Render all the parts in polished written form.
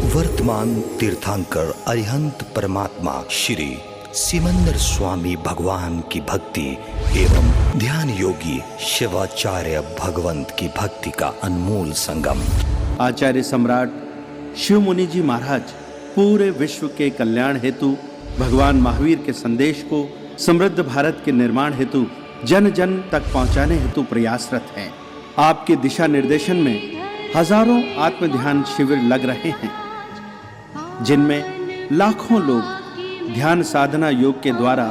वर्तमान तीर्थंकर अरिहंत परमात्मा श्री सिमंदर स्वामी भगवान की भक्ति एवं ध्यान योगी शिवाचार्य भगवंत की भक्ति का अनमोल संगम। आचार्य सम्राट शिव मुनि जी महाराज पूरे विश्व के कल्याण हेतु भगवान महावीर के संदेश को समृद्ध भारत के निर्माण हेतु जन जन तक पहुंचाने हेतु प्रयासरत हैं। आपके दिशा निर्देशन में हजारों आत्म ध्यान शिविर लग रहे हैं, जिनमें लाखों लोग ध्यान साधना योग के द्वारा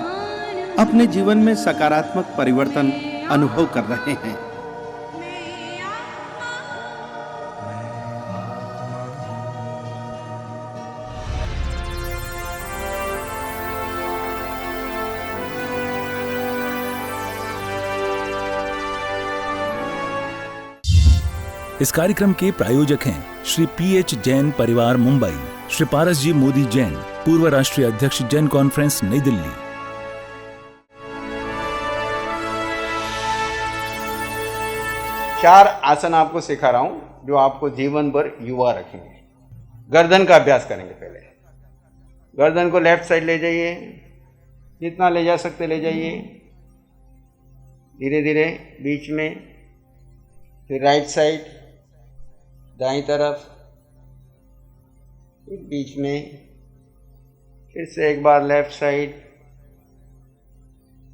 अपने जीवन में सकारात्मक परिवर्तन अनुभव कर रहे हैं। इस कार्यक्रम के प्रायोजक हैं श्री पीएच जैन परिवार मुंबई, श्री पारस जी मोदी जैन, पूर्व राष्ट्रीय अध्यक्ष जैन कॉन्फ्रेंस नई दिल्ली। चार आसन आपको सिखा रहा हूं जो आपको जीवन भर युवा रखेंगे। गर्दन का अभ्यास करेंगे। पहले गर्दन को लेफ्ट साइड ले जाइए, जितना ले जा सकते ले जाइए, धीरे धीरे बीच में, फिर राइट साइड दाईं तरफ, फिर बीच में, फिर से एक बार लेफ्ट साइड,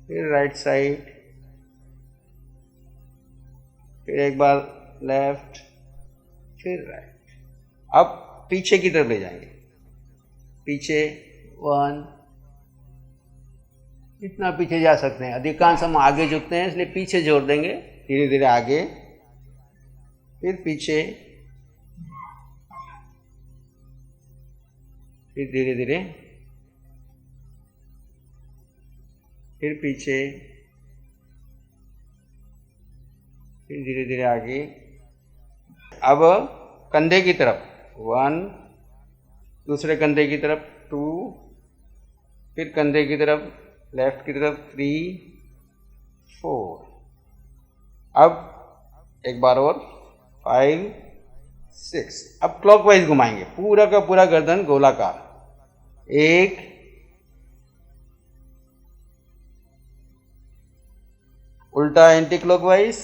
फिर राइट साइड, फिर एक बार लेफ्ट, फिर राइट। अब पीछे की तरफ ले जाएंगे। पीछे 1, इतना पीछे जा सकते हैं। अधिकांश हम आगे झुकते हैं, इसलिए पीछे जोड़ देंगे। धीरे धीरे आगे, फिर पीछे, फिर धीरे धीरे, फिर पीछे, फिर धीरे धीरे आगे। अब कंधे की तरफ 1, दूसरे कंधे की तरफ 2, फिर कंधे की तरफ लेफ्ट की तरफ 3, 4। अब एक बार और 5, 6। अब क्लॉकवाइज घुमाएंगे, पूरा का पूरा गर्दन गोलाकार। 1, उल्टा एंटी क्लॉकवाइज,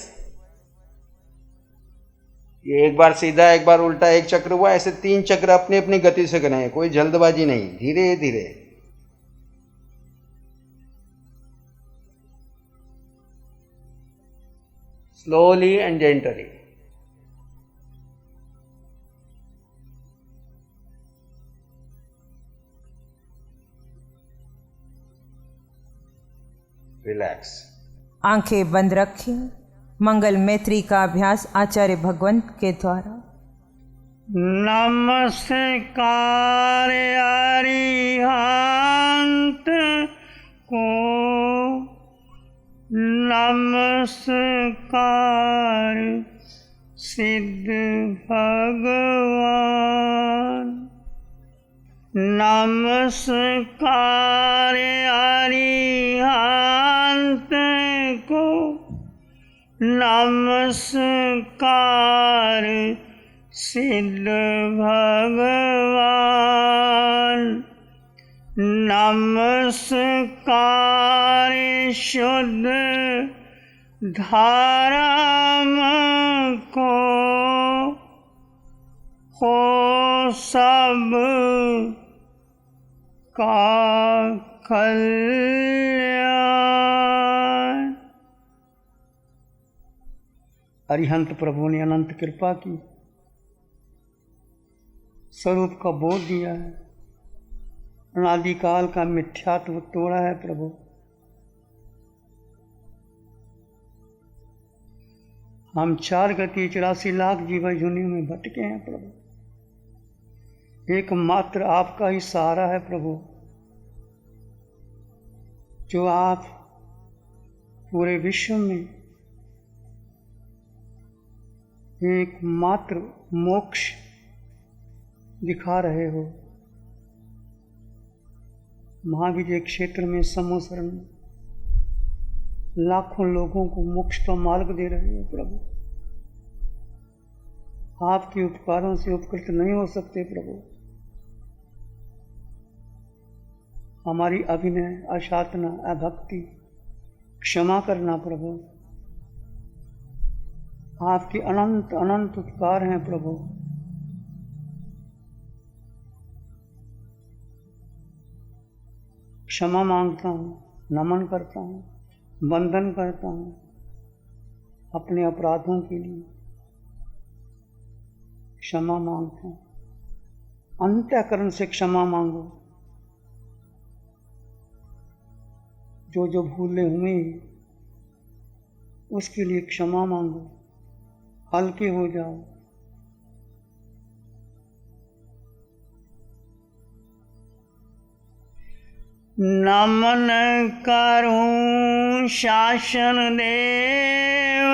ये एक बार सीधा एक बार उल्टा, एक चक्र हुआ। ऐसे 3 चक्र अपनी अपनी गति से करेंगे, कोई जल्दबाजी नहीं, धीरे धीरे। Slowly and gently. रिलैक्स। आंखें बंद रखें। मंगल मैत्री का अभ्यास आचार्य भगवंत के द्वारा। नमस्कार अरिहंत को, नमस्कार सिद्ध भगवान, नमस्कार अरिहंत को, नमस्कार सिद्ध भगवान, नमस्कार शुद्ध धर्म को, हो सब का कल्याण। अरिहंत प्रभु ने अनंत कृपा की, स्वरूप का बोध दिया है, अनादिकाल का मिथ्यात्व तोड़ा है प्रभु। हम 4 गति 84 लाख जीवन योनियों में भटके हैं प्रभु। एकमात्र आपका ही सहारा है प्रभु, जो आप पूरे विश्व में एकमात्र मोक्ष दिखा रहे हो। महावीर क्षेत्र में समोसरण लाखों लोगों को मोक्ष का मार्ग दे रहे हो प्रभु। आपके उपकारों से उपकृत नहीं हो सकते प्रभु। हमारी अभिनय, अशातना, अभक्ति क्षमा करना प्रभु। आपके अनंत अनंत उपकार हैं प्रभु। क्षमा मांगता हूँ, नमन करता हूँ, वंदन करता हूँ अपने अपराधों के लिए। क्षमा मांगता हूँ, अंतःकरण से क्षमा मांगो। जो जो भूले हुए उसके लिए क्षमा मांगो, हल्के हो जाओ। नमन करूं शासन देव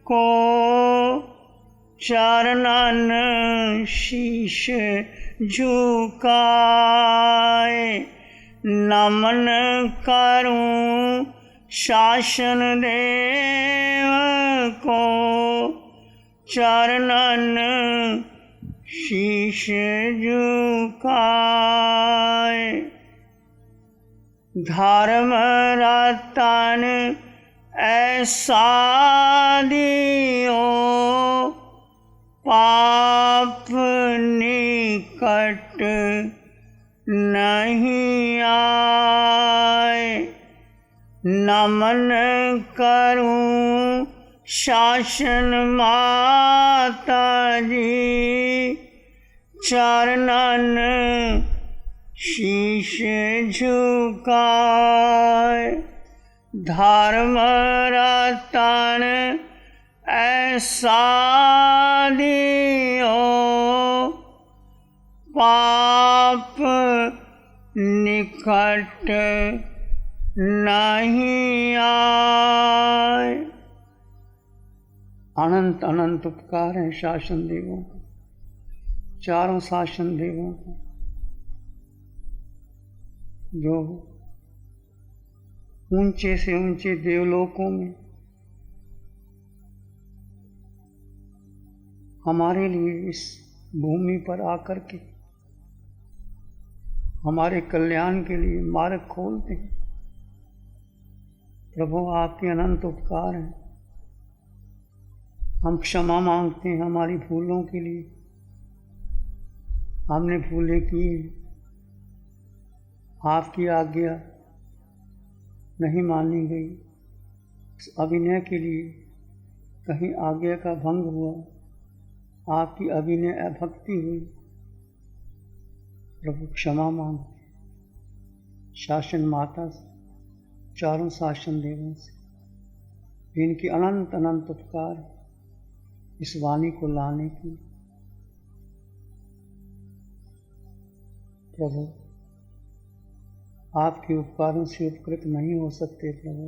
को, चरणन शीश झुकाए। नमन करूं शासन देव को, चरणन शीश झुकाए। धर्म रतन ऐसा दियो, पाप निकट नहीं आए। नमन करूं शासन माता जी, चरणन शीश झुकाए। धर्म रतन ऐसा दियो, पाप निकट नहीं आए। अनंत अनंत उपकार हैं शासन देवों को, चारों शासन देवों को, जो ऊंचे से ऊंचे देवलोकों में हमारे लिए इस भूमि पर आकर के हमारे कल्याण के लिए मार्ग खोलते हैं। प्रभु आपके अनंत उपकार हैं। हम क्षमा मांगते हैं हमारी भूलों के लिए। हमने भूलें की, आपकी आज्ञा नहीं मानी गई, इस अभिनय के लिए कहीं आज्ञा का भंग हुआ, आपकी अभिनय अभक्ति हुई, प्रभु क्षमा मांगते शासन माता से, चारों शासन देवों से, जिनकी अनंत अनंत उपकार इस वाणी को लाने की। प्रभु आपके उपकारों से उपकृत नहीं हो सकते। प्रभु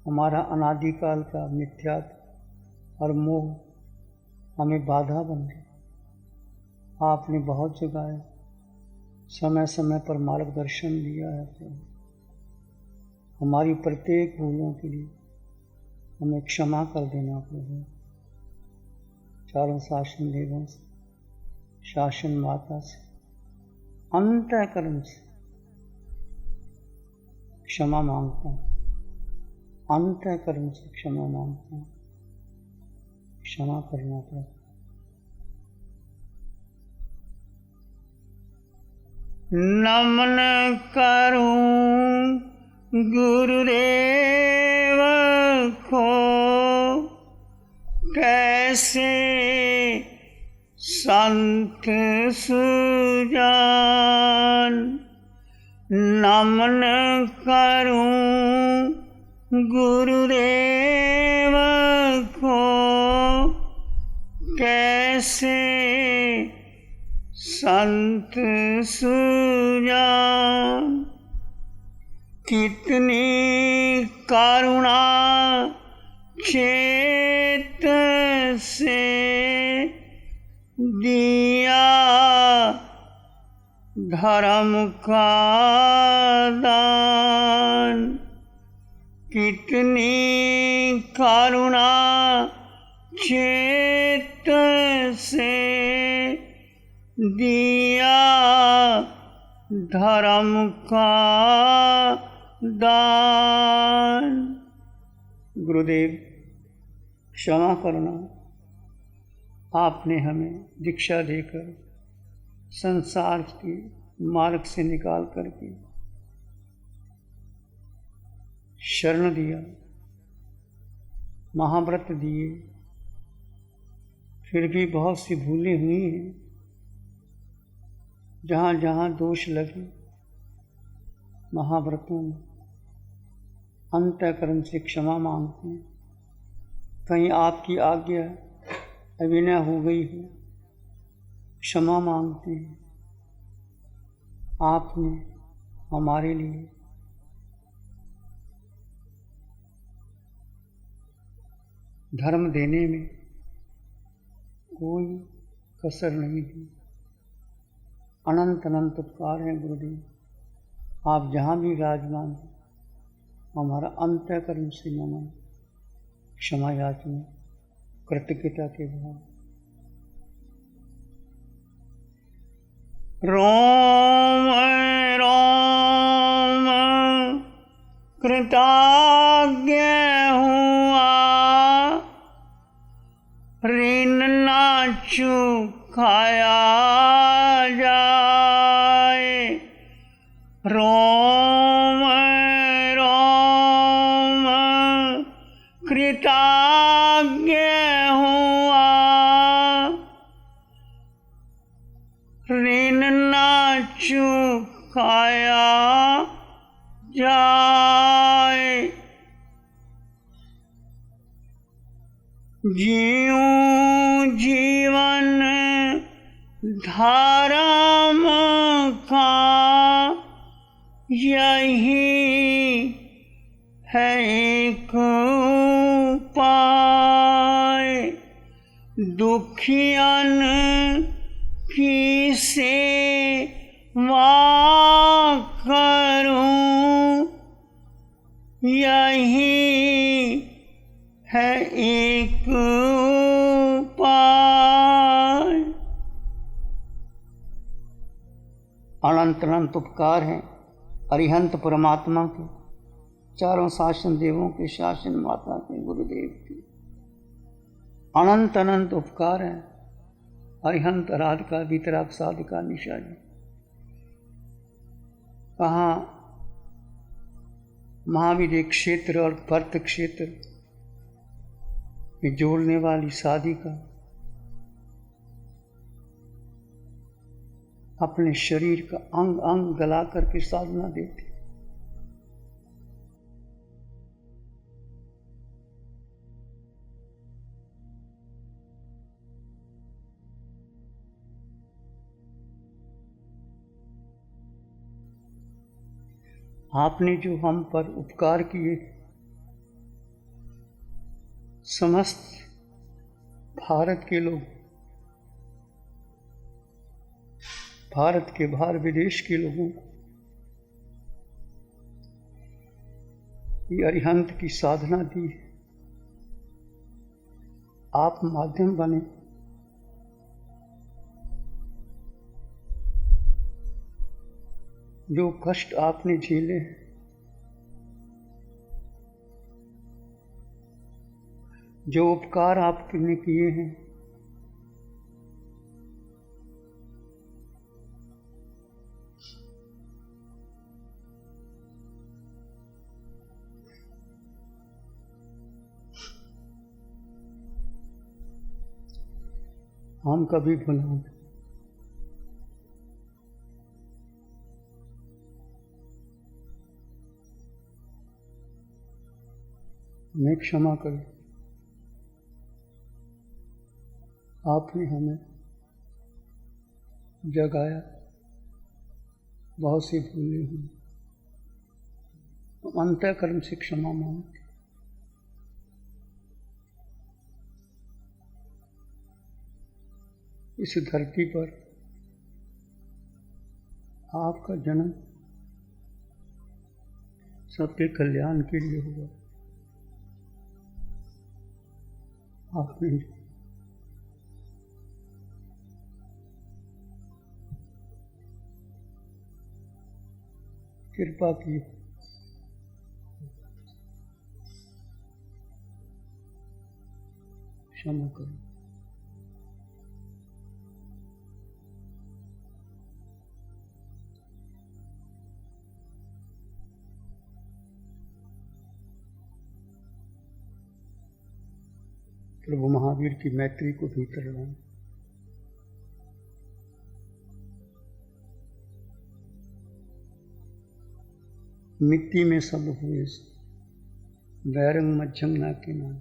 हमारा अनादिकाल का मिथ्यात्व और मोह हमें बाधा बन गया। आपने बहुत जगाया, समय समय पर मार्गदर्शन दिया है। प्रभु हमारी प्रत्येक भूलों के लिए हमें क्षमा कर देना। प्रभु चारों शासन देवों से, शासन माता से, अंतःकरण से क्षमा मांगता हूँ, अंतःकरण से क्षमा मांगता हूँ। क्षमा करना प्रभु। नमन करूं गुरुदेव को, कैसे संत सुजान। नमन करूं गुरुदेव को, कैसे संत सुजान। कितनी करुणा क्षेत से दिया धर्म का दान। कितनी करुणा क्षेत्र से दिया धर्म का दान। गुरुदेव क्षमा करना, आपने हमें दीक्षा देकर संसार के मार्ग से निकाल करके शरण दिया, महाव्रत दिए, फिर भी बहुत सी भूलें हुई हैं। जहाँ जहाँ दोष लगे महाव्रतों में अंतःकरण से क्षमा मांगते हैं। कहीं आपकी आज्ञा अविनय हो गई हो, क्षमा मांगते हैं। आपने हमारे लिए धर्म देने में कोई कसर नहीं दी। अनंत अनंत उपकार हैं गुरुदेव। आप जहाँ भी विराजमान हैं, हमारा अंतःकरण से नमन, क्षमा याचना, कृतज्ञता के भाव। रोम रोम कृतज्ञ हुआ, ऋण ना चुकाया जाए। रोम रोम कृतज्ञ हुआ, ऋण ना चुकाया जाए। जीऊं जीवन धर्म का, यही है एक उपाय। दुखियन की सेवा करूं, यही है एक उपाय। अनंत अनंत उपकार हैं अरिहंत परमात्मा के, चारों शासन देवों के, शासन माता के, गुरुदेव के। अनंत अनंत उपकार हैं अरिहंत राधिका वितराग साधिका निशा जी। कहाँ महावीर क्षेत्र और भरत क्षेत्र में जोड़ने वाली साधिका अपने शरीर का अंग अंग गला करके साधना देती। आपने जो हम पर उपकार किए, समस्त भारत के लोग, भारत के बाहर विदेश के लोगों को ये अरिहंत की साधना दी। आप माध्यम बने, जो कष्ट आपने झेले, जो उपकार आपने किए हैं, हम कभी भुलाएं। मैं क्षमा करें। आपने हमें जगाया, बहुत सी भूलें हुई, तो अंतःकरण से क्षमा मांगते। इस धरती पर आपका जन्म सबके कल्याण के लिए हुआ। आपने कृपा की। क्षमा करो। प्रभु महावीर की मैत्री को भीतर लाएं। मिट्टी में सब हुए बैरंग मध्यम ना के नाम।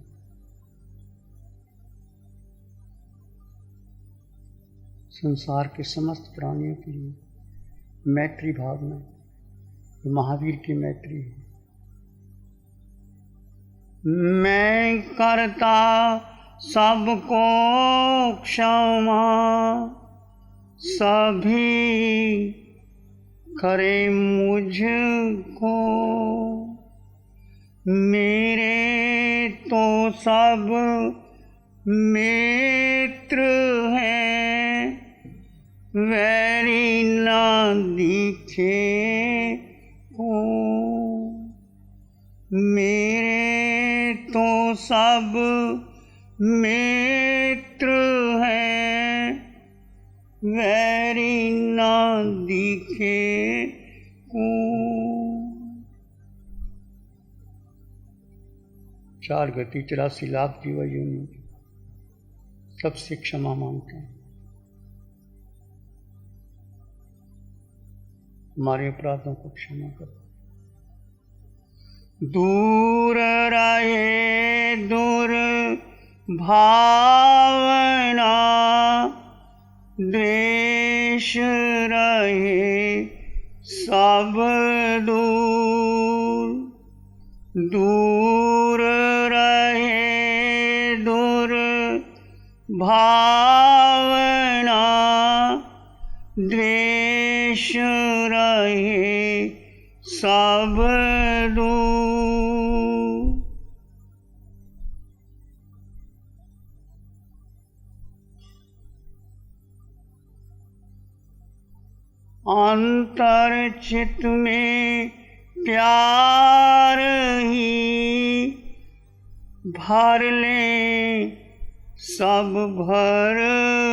संसार के समस्त प्राणियों के लिए मैत्री भावना महावीर की मैत्री है। मैं करता सबको क्षमा, सभी करे मुझको, मेरे तो सब मित्र हैं, वैरी ना दिखे को। मेरे तो सब मित्र हैं, वैरी ना दिखे को। 4 गति 84 लाख जीव योनि सबसे क्षमा मांगते हैं। हमारे अपराधों को क्षमा करो। दूर रहे दुर्भावना, द्वेष रहे सब दूर। दूर रहे दुर्भावना, द्वेष रहे सब दूर। अंतर चित में प्यार ही भर ले सब भरपूर।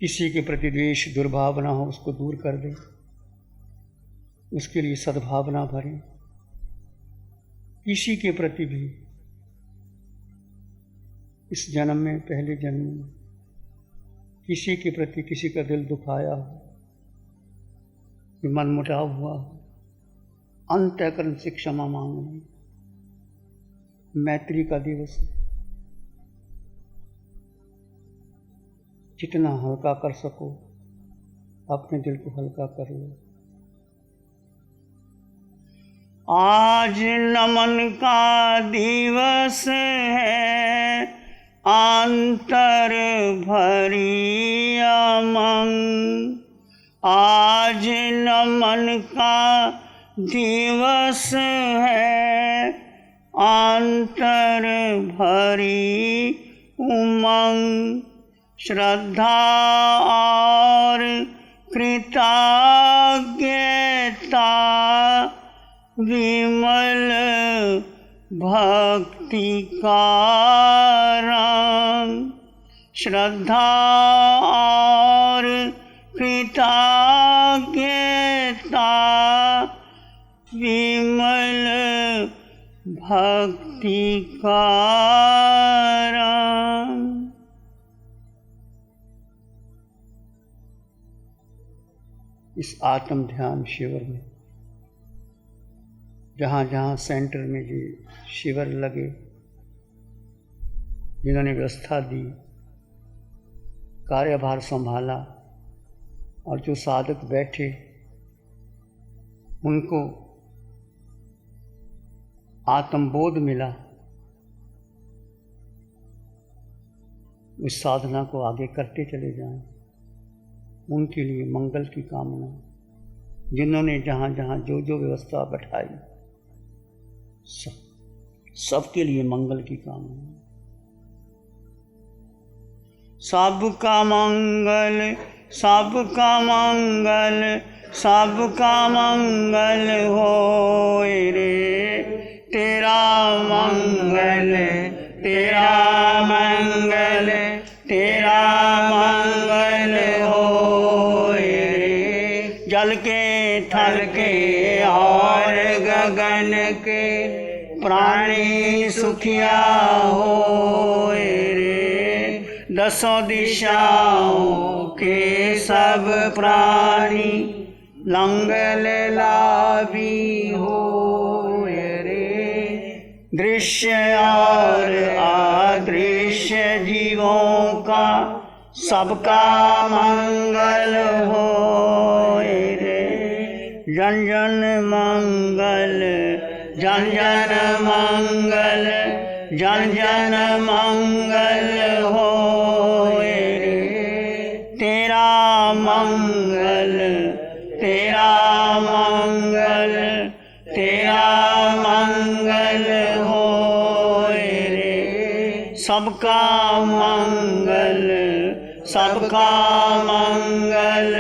किसी के प्रति द्वेष दुर्भावना हो उसको दूर कर दे, उसके लिए सद्भावना भरें। किसी के प्रति भी इस जन्म में, पहले जन्म में किसी के प्रति किसी का दिल दुखाया हो, मन मुटाव हुआ हो, अंतःकरण से क्षमा मांगना। मैत्री का दिवस है, जितना हल्का कर सको अपने दिल को हल्का कर लो। आज नमन का दिवस है, अंतर भरी अमंग। आज नमन का दिवस है, अंतर भरी उमंग। श्रद्धा और कृतज्ञता विमल भक्ति का रंग। श्रद्धा और कृतज्ञता विमल भक्ति का रंग। इस आत्म ध्यान शिविर में जहाँ जहाँ सेंटर में ये शिविर लगे, जिन्होंने व्यवस्था दी, कार्यभार संभाला और जो साधक बैठे, उनको आत्मबोध मिला, उस साधना को आगे करते चले जाएं। उनके लिए मंगल की कामना। जिन्होंने जहाँ जहाँ जो जो व्यवस्था बैठाई, सबके लिए मंगल की कामना। सबका मंगल, सबका मंगल, सबका मंगल होए रे। तेरा मंगल, तेरा मंगल, तेरा मंगल होए रे। जल के थल के और गगन के प्राणी सुखिया होए रे। दसों दिशाओं के सब प्राणी लंगल लाभी होए रे। दृश्य और अदृश्य जीवों का सबका मंगल होए रे। जन जन मंगल, जन जन मंगल, जन जन मंगल होए रे। तेरा मंगल, तेरा मंगल, तेरा मंगल होए रे। सबका मंगल, सबका मंगल,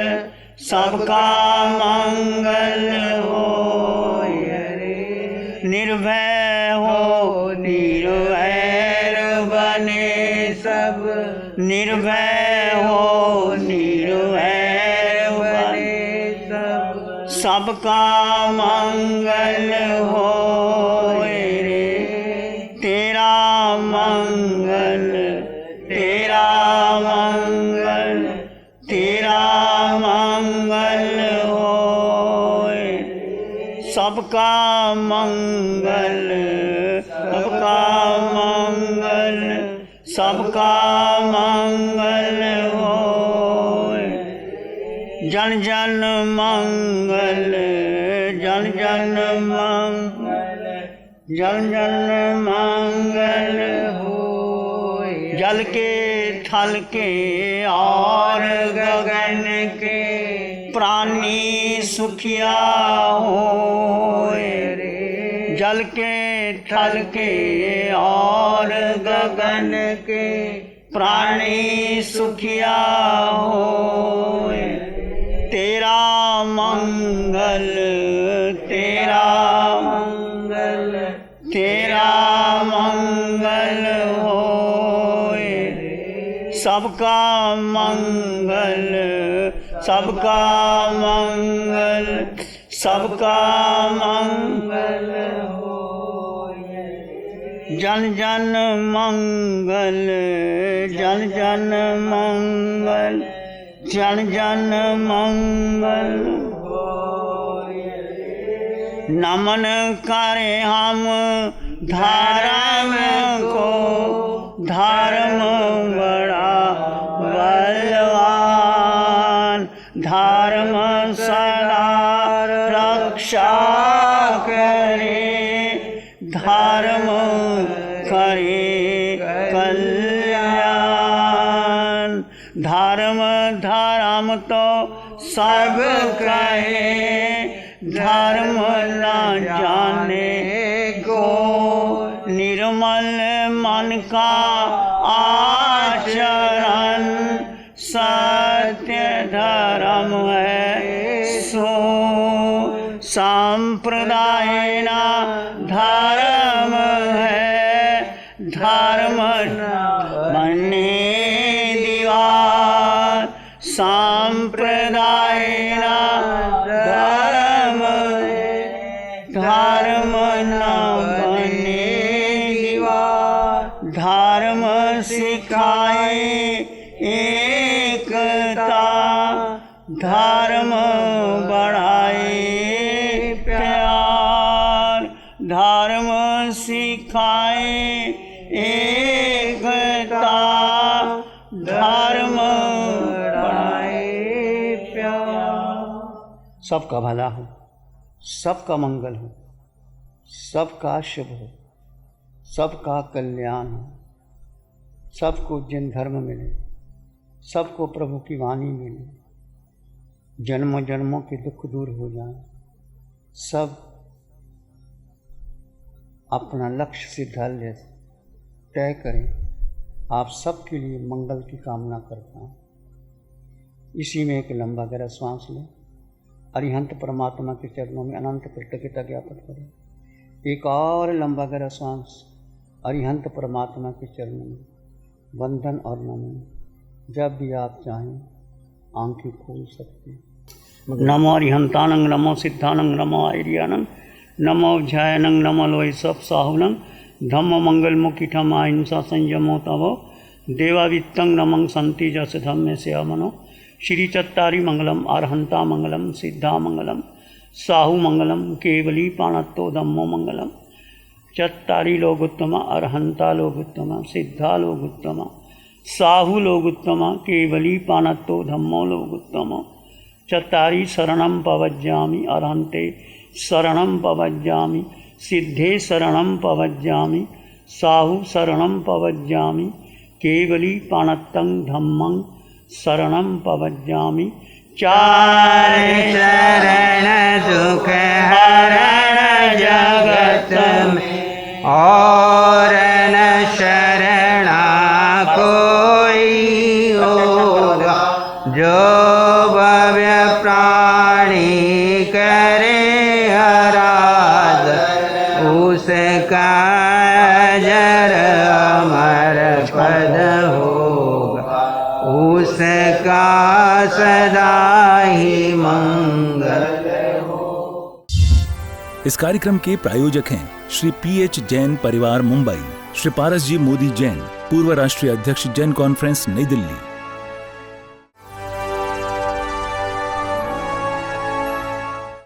सबका मंगल होए रे। निर्भय हो निर्वैर बने सब, निर्भय हो निर्वैर बने सब। सबका मंगल होए रे। तेरा मंगल, तेरा मंगल, तेरा मंगल होए। सबका मंगल, सबका मंगल, सबका मंगल होए। जन जन मंगल, जन जन मंगल, जन जन मंगल होए। जल के थल के और गगन के प्राणी सुखिया होए रे। जल के थल के और गगन के प्राणी सुखिया होए। तेरा मंगल, तेरा मंगल, तेरा मंगल होए। सबका मंगल, सबका मंगल, सबका मंगल होए। जन जन मंगल, जन जन मंगल, जन जन मंगल होए। नमन करें हम धर्म को, धर्म बड़ा बलवान। धर्म सदा रक्षा करे, धर्म करे कल्याण। धर्म धर्म तो सब कहे, धर्म न जाने को। निर्मल मन का आचरण सत्य धर्म है सो। संप्रदाय ना धर्म है, धर्म बने दीवार। संप्रदाय ना धर्म है, धर्म न बने दीवार। धर्म सिखाए एकता, धर्म बढ़ाए प्यार। धर्म सिखाए एकता, धर्म बढ़ाए प्यार। सबका भला हो, सबका मंगल हो, सबका शुभ हो, सबका कल्याण हो। सबको जिन धर्म मिले, सबको प्रभु की वाणी मिले, जन्मों जन्मों के दुख दूर हो जाए। सब अपना लक्ष्य सिद्धालय तय करें, आप सबके लिए मंगल की कामना करता हूँ। इसी में एक लंबा गहरा श्वास लें, अरिहंत परमात्मा के चरणों में अनंत कृतज्ञता ज्ञापन करें। एक और लंबा गहरा श्वास अरिहंत परमात्मा के चरणों में वंदन और नमन। जब भी आप चाहें आंखें खोल सकते हैं। नमो अरिहंतानंग, नमो सिद्धानंग, नमो आर्यानंग, नमो ध्यायनंग, नमो लोय सब साहुनंग, धम्म मंगल मुखी ठमा हिंसा संयमो तवो देवावित्तं नमं संति जस धम्मे से अमनो। श्री चत्तारी मंगलम, अरहंता मंगलम, सिद्धा मंगलम, साहु मंगलम, केवली पाणत्तो धम्मो मंगलम। चत्तारी लोगोत्तम, अरहंता लोगोत्तम, सिद्धा लोगोत्तम, साहु लोगोत्तम, केवली पाणत्तो धम्मो लोगोत्तम। चत्तारी शरणं पवज्जामि, अरहंते शरणं पवज्जामि, सिद्धे शरणं पवज्जामि, साहु शरणं पवज्जामि, केवली पाणत्तं धम्मं शरणं पवज्जामि। चार शरण दुख हरण जगत में, और न शरणा कोई होगा। जो भव्य प्राणी करे उसका जर अमर पद होगा, उसका सदा ही मंगल हो। इस कार्यक्रम के प्रायोजक हैं श्री PH जैन परिवार मुंबई, श्री पारस जी मोदी जैन, पूर्व राष्ट्रीय अध्यक्ष जैन कॉन्फ्रेंस नई दिल्ली।